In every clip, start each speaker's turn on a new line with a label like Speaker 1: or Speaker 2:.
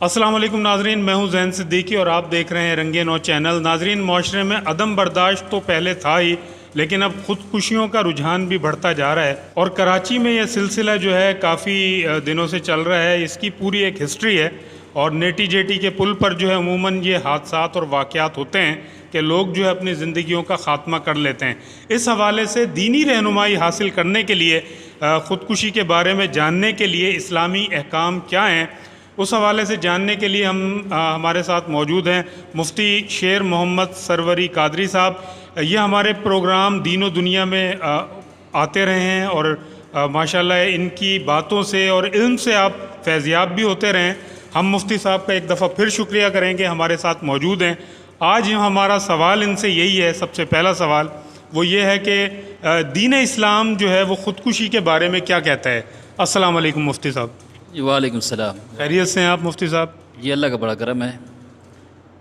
Speaker 1: السلام علیکم ناظرین، میں ہوں زین صدیقی اور آپ دیکھ رہے ہیں رنگ نو چینل۔ ناظرین، معاشرے میں عدم برداشت تو پہلے تھا ہی، لیکن اب خودکشیوں کا رجحان بھی بڑھتا جا رہا ہے، اور کراچی میں یہ سلسلہ جو ہے کافی دنوں سے چل رہا ہے۔ اس کی پوری ایک ہسٹری ہے، اور نیٹی جیٹی کے پل پر جو ہے عموماً یہ حادثات اور واقعات ہوتے ہیں کہ لوگ جو ہے اپنی زندگیوں کا خاتمہ کر لیتے ہیں۔ اس حوالے سے دینی رہنمائی حاصل کرنے کے لیے، خودکشی کے بارے میں جاننے کے لیے اسلامی احکام کیا ہیں، اس حوالے سے جاننے کے لیے ہمارے ساتھ موجود ہیں مفتی شیر محمد سروری قادری صاحب۔ یہ ہمارے پروگرام دین و دنیا میں آتے رہے ہیں، اور ماشاءاللہ ان کی باتوں سے اور علم سے آپ فیضیاب بھی ہوتے رہیں۔ ہم مفتی صاحب کا ایک دفعہ پھر شکریہ کریں کہ ہمارے ساتھ موجود ہیں۔ آج ہمارا سوال ان سے یہی ہے، سب سے پہلا سوال وہ یہ ہے کہ دین اسلام جو ہے وہ خودکشی کے بارے میں کیا کہتا ہے۔ السلام علیکم مفتی صاحب۔
Speaker 2: جی وعلیکم السلام۔
Speaker 1: خیریت سے ہیں آپ مفتی صاحب؟
Speaker 2: جی اللہ کا بڑا کرم ہے،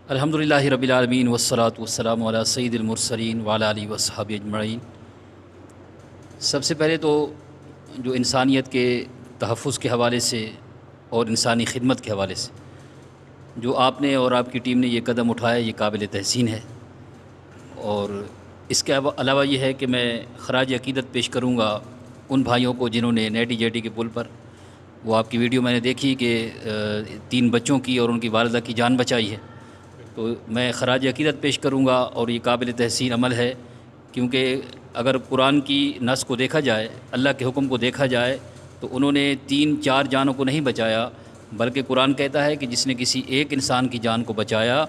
Speaker 2: الحمدللہ رب العالمین والصلاة والسلام علی سید المرسلین وعلی آلہ وصحبہ اجمعین۔ سب سے پہلے تو جو انسانیت کے تحفظ کے حوالے سے اور انسانی خدمت کے حوالے سے جو آپ نے اور آپ کی ٹیم نے یہ قدم اٹھایا، یہ قابل تحسین ہے، اور اس کے علاوہ یہ ہے کہ میں خراج عقیدت پیش کروں گا ان بھائیوں کو جنہوں نے نیٹی جیٹی کے پل پر، وہ آپ کی ویڈیو میں نے دیکھی کہ 3 بچوں کی اور ان کی والدہ کی جان بچائی ہے، تو میں خراج عقیدت پیش کروں گا، اور یہ قابل تحسین عمل ہے، کیونکہ اگر قرآن کی نص کو دیکھا جائے، اللہ کے حکم کو دیکھا جائے، تو انہوں نے 3-4 جانوں کو نہیں بچایا، بلکہ قرآن کہتا ہے کہ جس نے کسی ایک انسان کی جان کو بچایا،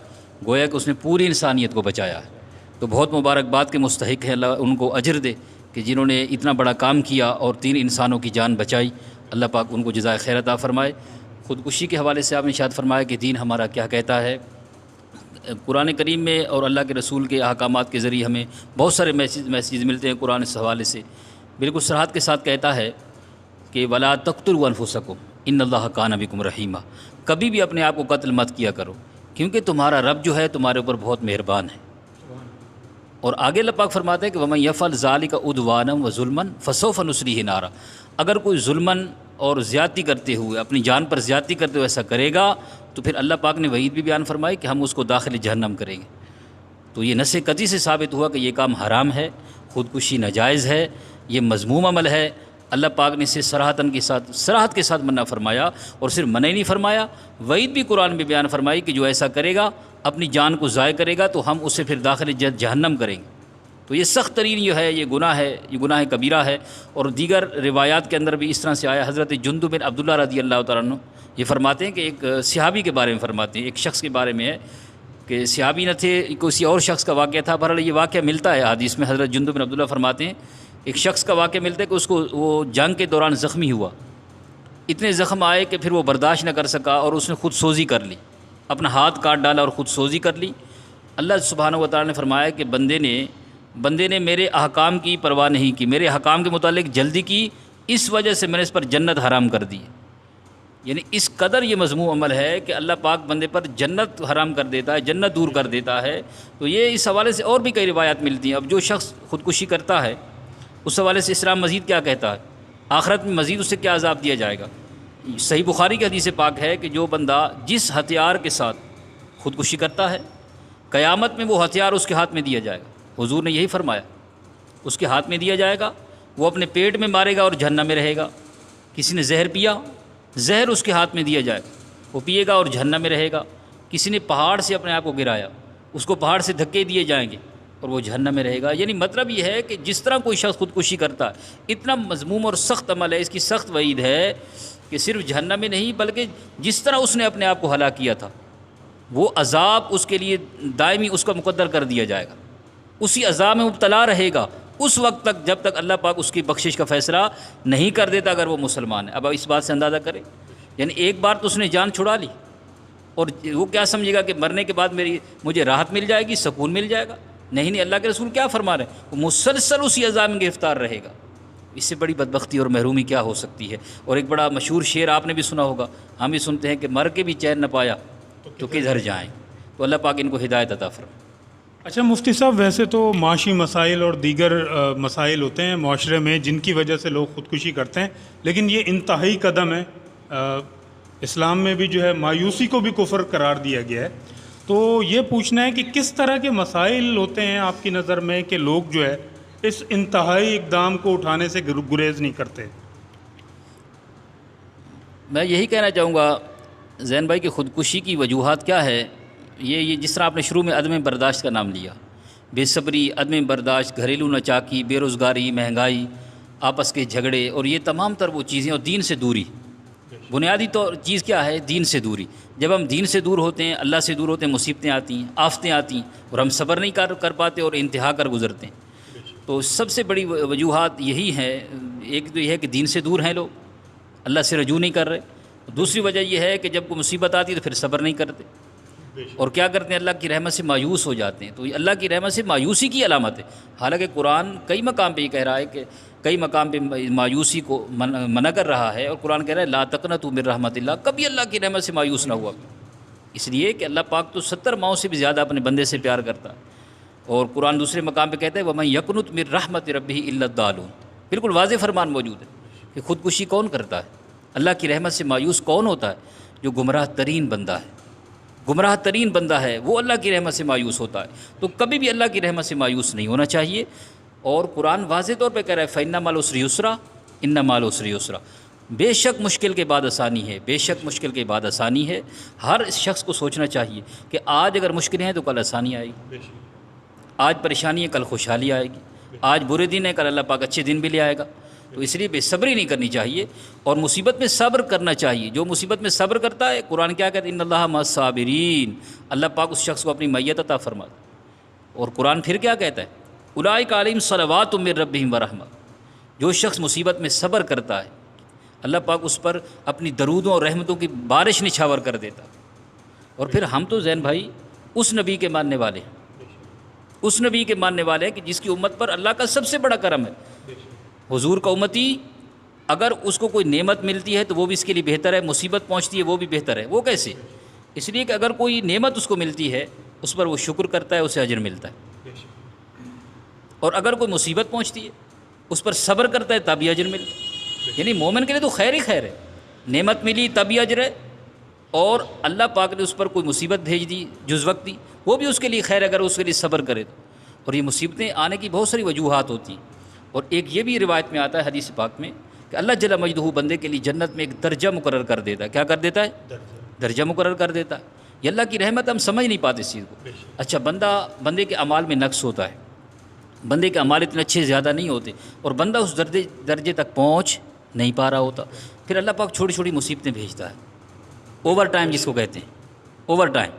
Speaker 2: گویا کہ اس نے پوری انسانیت کو بچایا ہے۔ تو بہت مبارکباد کے مستحق ہے، اللہ ان کو اجر دے کہ جنہوں نے اتنا بڑا کام کیا اور 3 انسانوں کی جان بچائی، اللہ پاک ان کو جزائے خیر عطا فرمائے۔ خودکشی کے حوالے سے آپ نے شاید فرمایا کہ دین ہمارا کیا کہتا ہے۔ قرآن کریم میں اور اللہ کے رسول کے احکامات کے ذریعے ہمیں بہت سارے میسیج ملتے ہیں۔ قرآن اس حوالے سے بالکل صراحت کے ساتھ کہتا ہے کہ وَلَا تَقْتُلُوا أَنفُسَكُمْ إِنَّ اللَّهَ كَانَ بِكُمْ رَحِيمًا، کبھی بھی اپنے آپ کو قتل مت کیا کرو، کیونکہ تمہارا رب جو ہے تمہارے اوپر بہت مہربان ہے۔ اور آگے اللہ پاک فرماتے ہیں کہ وَمَن يَفْعَلْ ذَلِكَ عُدْوَانًا وَظُلْمًا فَسَوْفَ نُصْلِيهِ نَارًا، اگر کوئی ظلماً اور زیادتی کرتے ہوئے، اپنی جان پر زیادتی کرتے ہوئے ایسا کرے گا، تو پھر اللہ پاک نے وعید بھی بیان فرمائی کہ ہم اس کو داخل جہنم کریں گے۔ تو یہ نص قطعی سے ثابت ہوا کہ یہ کام حرام ہے، خودکشی ناجائز ہے، یہ مذموم عمل ہے۔ اللہ پاک نے اسے صراحت کے ساتھ منع فرمایا، اور صرف منع ہی نہیں فرمایا، وعید بھی قرآن میں بیان فرمائی کہ جو ایسا کرے گا، اپنی جان کو ضائع کرے گا، تو ہم اسے پھر داخل جہنم کریں گے۔ تو یہ سخت ترین جو ہے، یہ گناہ کبیرہ ہے۔ اور دیگر روایات کے اندر بھی اس طرح سے آیا۔ حضرت جندب بن عبداللہ رضی اللہ تعالیٰ عنہ یہ فرماتے ہیں کہ ایک صحابی کے بارے میں فرماتے ہیں، ایک شخص کے بارے میں ہے کہ صحابی نہ تھے، کسی اور شخص کا واقعہ تھا۔ بہرحال یہ واقعہ ملتا ہے حدیث میں، حضرت جندب بن عبداللہ فرماتے ہیں ایک شخص کا واقعہ ملتا ہے کہ اس کو وہ جنگ کے دوران زخمی ہوا، اتنے زخم آئے کہ پھر وہ برداشت نہ کر سکا، اور اس نے خود سوزی کر لی، اپنا ہاتھ کاٹ ڈالا اور خود سوزی کر لی۔ اللہ سبحانہ و تعالیٰ نے فرمایا کہ بندے نے میرے احکام کی پرواہ نہیں کی، میرے احکام کے متعلق جلدی کی، اس وجہ سے میں نے اس پر جنت حرام کر دی۔ یعنی اس قدر یہ مذموم عمل ہے کہ اللہ پاک بندے پر جنت حرام کر دیتا ہے، جنت دور کر دیتا ہے۔ تو یہ اس حوالے سے اور بھی کئی روایات ملتی ہیں۔ اب جو شخص خودکشی کرتا ہے، اس حوالے سے اسلام مزید کیا کہتا ہے، آخرت میں مزید اسے کیا عذاب دیا جائے گا۔ صحیح بخاری کی حدیث پاک ہے کہ جو بندہ جس ہتھیار کے ساتھ خودکشی کرتا ہے، قیامت میں وہ ہتھیار اس کے ہاتھ میں دیا جائے گا۔ حضور نے یہی فرمایا، اس کے ہاتھ میں دیا جائے گا، وہ اپنے پیٹ میں مارے گا اور جہنم میں رہے گا۔ کسی نے زہر پیا، زہر اس کے ہاتھ میں دیا جائے گا، وہ پیے گا اور جہنم میں رہے گا۔ کسی نے پہاڑ سے اپنے آپ کو گرایا، اس کو پہاڑ سے دھکے دیے جائیں گے اور وہ جہنم میں رہے گا۔ یعنی مطلب یہ ہے کہ جس طرح کوئی شخص خودکشی کرتا ہے، اتنا مذموم اور سخت عمل ہے، اس کی سخت وعید ہے کہ صرف جہنم میں نہیں، بلکہ جس طرح اس نے اپنے آپ کو ہلاک کیا تھا، وہ عذاب اس کے لیے دائمی اس کا مقدر کر دیا جائے گا، اسی عذاب میں مبتلا رہے گا اس وقت تک جب تک اللہ پاک اس کی بخشش کا فیصلہ نہیں کر دیتا، اگر وہ مسلمان ہے۔ اب اس بات سے اندازہ کریں، یعنی ایک بار تو اس نے جان چھڑا لی، اور وہ کیا سمجھے گا کہ مرنے کے بعد مجھے راحت مل جائے گی، سکون مل جائے گا؟ نہیں، اللہ کے رسول کیا فرما رہے ہیں، وہ مسلسل اسی عذاب میں گرفتار رہے گا۔ اس سے بڑی بدبختی اور محرومی کیا ہو سکتی ہے؟ اور ایک بڑا مشہور شعر آپ نے بھی سنا ہوگا، ہم بھی سنتے ہیں کہ مر کے بھی چین نہ پایا تو کدھر جائیں۔ تو اللہ پاک ان کو ہدایت عطا فرمائے۔
Speaker 1: اچھا مفتی صاحب، ویسے تو معاشی مسائل اور دیگر مسائل ہوتے ہیں معاشرے میں جن کی وجہ سے لوگ خودکشی کرتے ہیں، لیکن یہ انتہائی قدم ہے اسلام میں بھی جو ہے مایوسی کو بھی کفر قرار دیا گیا ہے. تو یہ پوچھنا ہے کہ کس طرح کے مسائل ہوتے ہیں آپ کی نظر میں کہ لوگ جو ہے اس انتہائی اقدام کو اٹھانے سے گریز نہیں کرتے؟
Speaker 2: میں یہی کہنا چاہوں گا زین بھائی کہ خودکشی کی وجوہات کیا ہے. یہ جس طرح آپ نے شروع میں عدم برداشت کا نام لیا، بے صبری، عدم برداشت، گھریلو ناچاکی، بے روزگاری، مہنگائی، آپس کے جھگڑے، اور یہ تمام تر وہ چیزیں، اور دین سے دوری. بنیادی طور چیز کیا ہے؟ دین سے دوری. جب ہم دین سے دور ہوتے ہیں، اللہ سے دور ہوتے ہیں، مصیبتیں آتی ہیں، آفتیں آتی ہیں، اور ہم صبر نہیں کر پاتے اور انتہا کر گزرتے ہیں. تو سب سے بڑی وجوہات یہی ہے. ایک تو یہ ہے کہ دین سے دور ہیں لوگ، اللہ سے رجوع نہیں کر رہے. دوسری وجہ یہ ہے کہ جب کوئی مصیبت آتی ہے تو پھر صبر نہیں کرتے، اور کیا کرتے ہیں؟ اللہ کی رحمت سے مایوس ہو جاتے ہیں. تو یہ اللہ کی رحمت سے مایوسی کی علامت ہے. حالانکہ قرآن کئی مقام پہ یہ کہہ رہا ہے کہ کئی مقام پہ مایوسی کو منع کر رہا ہے، اور قرآن کہہ رہا ہے لا تقنطوا من رحمت اللہ، کبھی اللہ کی رحمت سے مایوس نہ ہوا. اس لیے کہ اللہ پاک تو 70 ماؤں سے بھی زیادہ اپنے بندے سے پیار کرتا ہے. اور قرآن دوسرے مقام پہ کہتا ہے وَمَن يَقْنُطْ مِن رَحْمَتِ رَبِّهِ إِلَّا الضَّالُونَ. بالکل واضح فرمان موجود ہے کہ خودکشی کون کرتا ہے؟ اللہ کی رحمت سے مایوس کون ہوتا ہے؟ جو گمراہ ترین بندہ ہے. گمراہ ترین بندہ ہے وہ اللہ کی رحمت سے مایوس ہوتا ہے. تو کبھی بھی اللہ کی رحمت سے مایوس نہیں ہونا چاہیے. اور قرآن واضح طور پہ کہہ رہا ہے فَإِنَّ مَعَ الْعُسْرِ يُسْرًا إِنَّ مَعَ الْعُسْرِ يُسْرًا. بے شک مشکل کے بعد آسانی ہے، بے شک مشکل کے بعد آسانی ہے. ہر شخص کو سوچنا چاہیے کہ آج اگر مشکلیں ہیں تو کل آسانی آئے گی، آج پریشانی ہے کل خوشحالی آئے گی، آج برے دن ہے کل اللہ پاک اچھے دن بھی لے آئے گا. تو اس لیے بے صبری نہیں کرنی چاہیے، اور مصیبت میں صبر کرنا چاہیے. جو مصیبت میں صبر کرتا ہے، قرآن کیا کہتا ہے؟ ان اللہ مع الصابرین. اللہ پاک اس شخص کو اپنی معیت عطا فرماتا ہے. اور قرآن پھر کیا کہتا ہے؟ اولئک علیہم صلوات من ربہم ورحمہ. جو شخص مصیبت میں صبر کرتا ہے، اللہ پاک اس پر اپنی درودوں اور رحمتوں کی بارش نچھاور کر دیتا. اور پھر ہم تو زین بھائی اس نبی کے ماننے والے ہیں، اس نبی کے ماننے والے ہیں کہ جس کی امت پر اللہ کا سب سے بڑا کرم ہے. حضور کا امتی اگر اس کو کوئی نعمت ملتی ہے تو وہ بھی اس کے لیے بہتر ہے، مصیبت پہنچتی ہے وہ بھی بہتر ہے. وہ کیسے؟ اس لیے کہ اگر کوئی نعمت اس کو ملتی ہے اس پر وہ شکر کرتا ہے، اسے اجر ملتا ہے. اور اگر کوئی مصیبت پہنچتی ہے اس پر صبر کرتا ہے تب بھی اجر ملتا ہے. یعنی مومن کے لیے تو خیر ہی خیر ہے. نعمت ملی تب بھی اجر ہے، اور اللہ پاک نے اس پر کوئی مصیبت بھیج دی جز وقت دی، وہ بھی اس کے لیے خیر ہے اگر اس کے لیے صبر کرے تو. اور یہ مصیبتیں آنے کی بہت ساری وجوہات ہوتی ہیں. اور ایک یہ بھی روایت میں آتا ہے حدیث پاک میں کہ اللہ جل مجدہ بندے کے لیے جنت میں ایک درجہ مقرر کر دیتا ہے. کیا کر دیتا ہے؟ درجہ مقرر کر دیتا ہے. یہ اللہ کی رحمت ہم سمجھ نہیں پاتے اس چیز کو. اچھا بندے کے اعمال میں نقص ہوتا ہے، بندے کے اعمال اتنے اچھے زیادہ نہیں ہوتے، اور بندہ اس درجے تک پہنچ نہیں پا رہا ہوتا. پھر اللہ پاک چھوٹی چھوٹی مصیبتیں بھیجتا ہے. اوور ٹائم جس کو کہتے ہیں، اوور ٹائم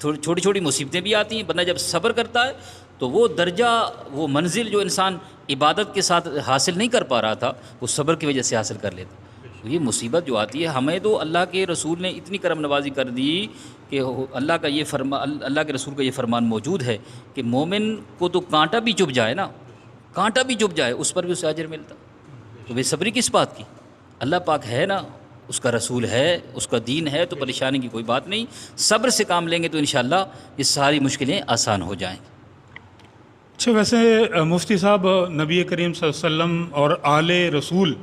Speaker 2: چھوٹی چھوٹی مصیبتیں بھی آتی ہیں. بندہ جب صبر کرتا ہے تو وہ درجہ، وہ منزل جو انسان عبادت کے ساتھ حاصل نہیں کر پا رہا تھا وہ صبر کی وجہ سے حاصل کر لیتا. تو یہ مصیبت جو آتی ہے، ہمیں تو اللہ کے رسول نے اتنی کرم نوازی کر دی کہ اللہ کے رسول کا یہ فرمان موجود ہے کہ مومن کو تو کانٹا بھی چبھ جائے نا، کانٹا بھی چبھ جائے اس پر بھی اسے اجر ملتا. تو بے صبری کس بات کی؟ اللہ پاک ہے نا، اس کا رسول ہے، اس کا دین ہے، تو پریشانی کی کوئی بات نہیں. صبر سے کام لیں گے تو انشاءاللہ یہ ساری مشکلیں آسان ہو جائیں گی.
Speaker 1: اچھا، ویسے مفتی صاحب نبی کریم صلی اللہ علیہ وسلم اور آل رسول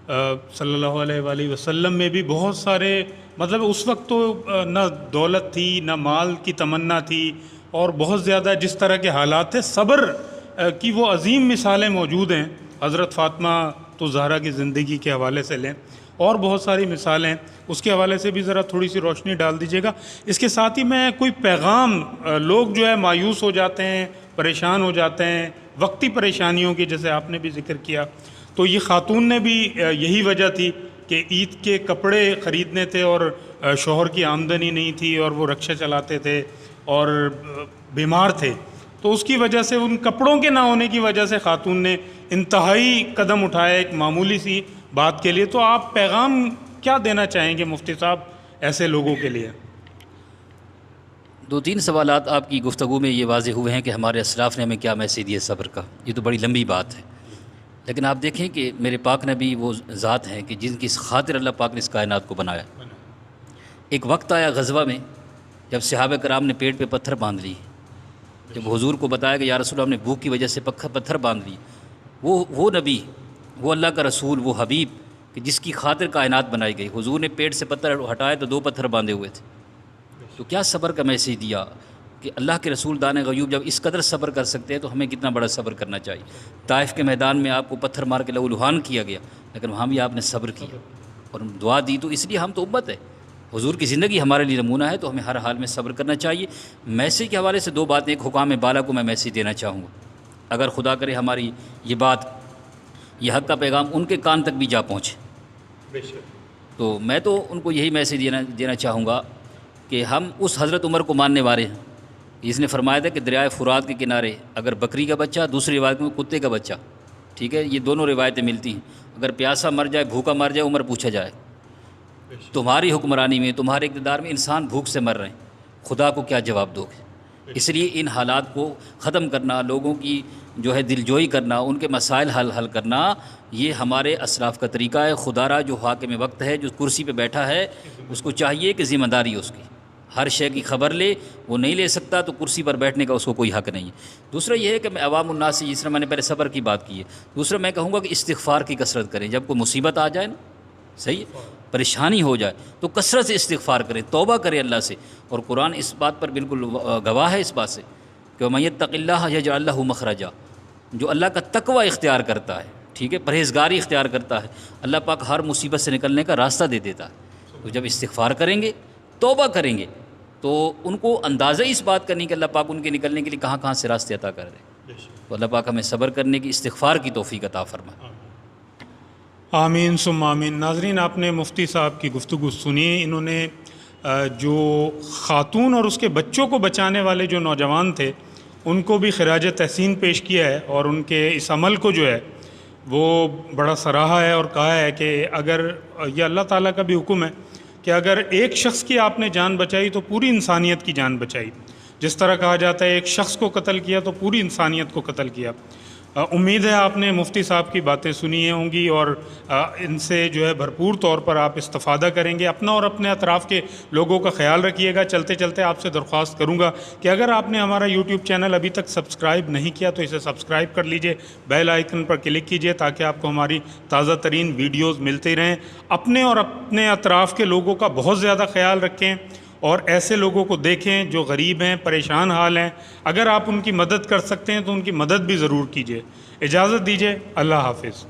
Speaker 1: صلی اللہ علیہ وآلہ وسلم میں بھی بہت سارے، مطلب اس وقت تو نہ دولت تھی نہ مال کی تمنا تھی، اور بہت زیادہ جس طرح کے حالات تھے، صبر کی وہ عظیم مثالیں موجود ہیں. حضرت فاطمہ تو زہرا کی زندگی کے حوالے سے لیں، اور بہت ساری مثالیں، اس کے حوالے سے بھی ذرا تھوڑی سی روشنی ڈال دیجیے گا. اس کے ساتھ ہی میں کوئی پیغام، لوگ جو ہے مایوس ہو جاتے ہیں، پریشان ہو جاتے ہیں وقتی پریشانیوں کی، جیسے آپ نے بھی ذکر کیا، تو یہ خاتون نے بھی یہی وجہ تھی کہ عید کے کپڑے خریدنے تھے اور شوہر کی آمدنی نہیں تھی، اور وہ رکشہ چلاتے تھے اور بیمار تھے، تو اس کی وجہ سے، ان کپڑوں کے نہ ہونے کی وجہ سے خاتون نے انتہائی قدم اٹھایا ایک معمولی سی بات کے لیے. تو آپ پیغام کیا دینا چاہیں گے مفتی صاحب ایسے لوگوں کے لیے؟
Speaker 2: 2-3 سوالات آپ کی گفتگو میں یہ واضح ہوئے ہیں کہ ہمارے اسلاف نے ہمیں کیا میسیج دیا صبر کا. یہ تو بڑی لمبی بات ہے، لیکن آپ دیکھیں کہ میرے پاک نبی وہ ذات ہیں کہ جن کی خاطر اللہ پاک نے اس کائنات کو بنایا. ایک وقت آیا غزوہ میں جب صحابہ کرام نے پیٹ پہ پتھر باندھ لی. جب حضور کو بتایا کہ یا رسول اللہ ہم نے بھوک کی وجہ سے پتھر باندھ لی، وہ نبی، وہ اللہ کا رسول، وہ حبیب کہ جس کی خاطر کائنات بنائی گئی. حضور نے پیٹ سے پتھر ہٹائے تو 2 پتھر باندھے ہوئے تھے. تو کیا صبر کا میسیج دیا کہ اللہ کے رسول دان غیوب جب اس قدر صبر کر سکتے ہیں تو ہمیں کتنا بڑا صبر کرنا چاہیے. طائف کے میدان میں آپ کو پتھر مار کے لہو لہان کیا گیا، لیکن وہاں بھی آپ نے صبر کیا اور دعا دی. تو اس لیے ہم تو امت ہے، حضور کی زندگی ہمارے لیے نمونہ ہے، تو ہمیں ہر حال میں صبر کرنا چاہیے. میسیج کے حوالے سے 2 باتیں، ایک حکام بالا کو میں میسیج دینا چاہوں گا. اگر خدا کرے ہماری یہ بات، یہ حق کا پیغام ان کے کان تک بھی جا پہنچے، تو میں تو ان کو یہی میسیج دینا چاہوں گا کہ ہم اس حضرت عمر کو ماننے والے ہیں جس نے فرمایا تھا کہ دریائے فرات کے کنارے اگر بکری کا بچہ، دوسری روایت میں کتے کا بچہ، ٹھیک ہے، یہ دونوں روایتیں ملتی ہیں، اگر پیاسا مر جائے، بھوکا مر جائے، عمر پوچھا جائے تمہاری حکمرانی میں، تمہارے اقتدار میں انسان بھوک سے مر رہے ہیں، خدا کو کیا جواب دو گے؟ اس لیے ان حالات کو ختم کرنا، لوگوں کی جو ہے دلجوئی کرنا، ان کے مسائل حل کرنا، یہ ہمارے اسلاف کا طریقہ ہے. خدا را جو حاکم وقت ہے، جو کرسی پہ بیٹھا ہے، اس کو چاہیے کہ ذمہ داری اس کی ہر شے کی خبر لے. وہ نہیں لے سکتا تو کرسی پر بیٹھنے کا اس کو کوئی حق نہیں ہے. دوسرا یہ ہے کہ میں عوام الناس سے، جس طرح میں نے پہلے صبر کی بات کی ہے، دوسرا میں کہوں گا کہ استغفار کی کثرت کریں. جب کوئی مصیبت آ جائے نا، صحیح ہے، پریشانی ہو جائے تو کثرت سے استغفار کریں، توبہ کریں اللہ سے. اور قرآن اس بات پر بالکل گواہ ہے، اس بات سے کہ وَمَن يَتَّقِ اللَّهَ يَجْعَل لَّهُ مَخْرَجًا. جو اللہ کا تقوی اختیار کرتا ہے، ٹھیک ہے، پرہیزگاری اختیار کرتا ہے، اللہ پاک ہر مصیبت سے نکلنے کا راستہ دے دیتا ہے. تو جب استغفار کریں گے، توبہ کریں گے، تو ان کو اندازہ اس بات کا نہیں کہ اللہ پاک ان کے نکلنے کے لیے کہاں کہاں سے راستے عطا کر دے. تو اللہ پاک ہمیں صبر کرنے کی، استغفار کی توفیق عطا فرمائے.
Speaker 1: آمین ثم آمین. ناظرین، آپ نے مفتی صاحب کی گفتگو سنی. انہوں نے جو خاتون اور اس کے بچوں کو بچانے والے جو نوجوان تھے ان کو بھی خراج تحسین پیش کیا ہے، اور ان کے اس عمل کو جو ہے وہ بڑا سراہا ہے، اور کہا ہے کہ اگر یہ اللہ تعالیٰ کا بھی حکم ہے کہ اگر ایک شخص کی آپ نے جان بچائی تو پوری انسانیت کی جان بچائی. جس طرح کہا جاتا ہے ایک شخص کو قتل کیا تو پوری انسانیت کو قتل کیا. امید ہے آپ نے مفتی صاحب کی باتیں سنی ہوں گی اور ان سے جو ہے بھرپور طور پر آپ استفادہ کریں گے. اپنا اور اپنے اطراف کے لوگوں کا خیال رکھیے گا. چلتے چلتے آپ سے درخواست کروں گا کہ اگر آپ نے ہمارا یوٹیوب چینل ابھی تک سبسکرائب نہیں کیا تو اسے سبسکرائب کر لیجئے، بیل آئیکن پر کلک کیجئے تاکہ آپ کو ہماری تازہ ترین ویڈیوز ملتے رہیں. اپنے اور اپنے اطراف کے لوگوں کا بہت زیادہ خیال رکھیں اور ایسے لوگوں کو دیکھیں جو غریب ہیں، پریشان حال ہیں. اگر آپ ان کی مدد کر سکتے ہیں تو ان کی مدد بھی ضرور کیجیے. اجازت دیجیے، اللہ حافظ.